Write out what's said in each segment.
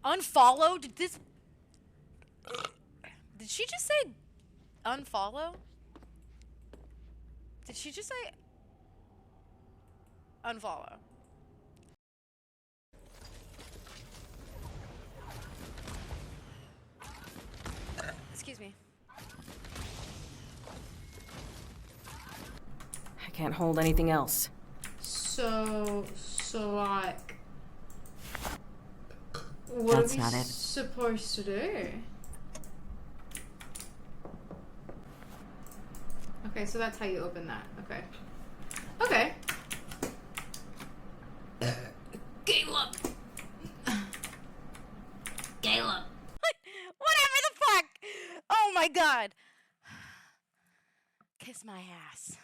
Unfollow? Did she just say unfollow? Did she just say unfollow? Excuse me. I can't hold anything else. So like, what That's are we not it. supposed to do? Okay, so that's how you open that. Okay. Okay. Caleb. Caleb. Whatever the fuck! Oh my god! Kiss my ass.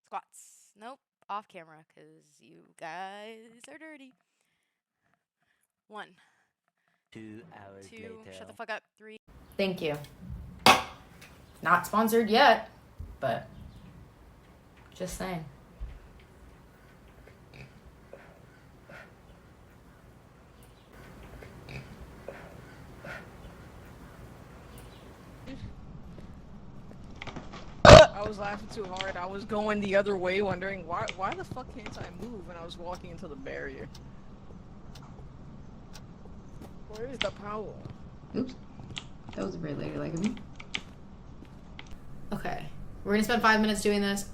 Squats. Nope. Off camera, because you guys are dirty. 1. 2 hours 2. later. Shut the fuck up. 3. Thank you. Not sponsored yet, but just saying. I was laughing too hard. I was going the other way, wondering why the fuck can't I move when I was walking into the barrier? Where is the power? Oops. That was very ladylike of me. Okay. We're gonna spend 5 minutes doing this.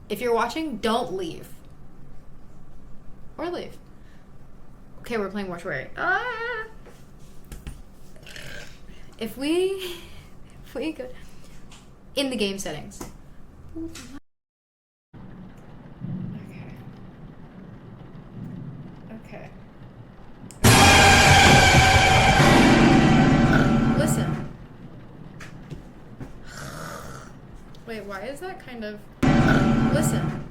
If you're watching, don't leave. Or leave. Okay, we're playing Mortuary. Ah! If we go in the game settings. Okay. Listen. Wait, why is that kind of... Listen.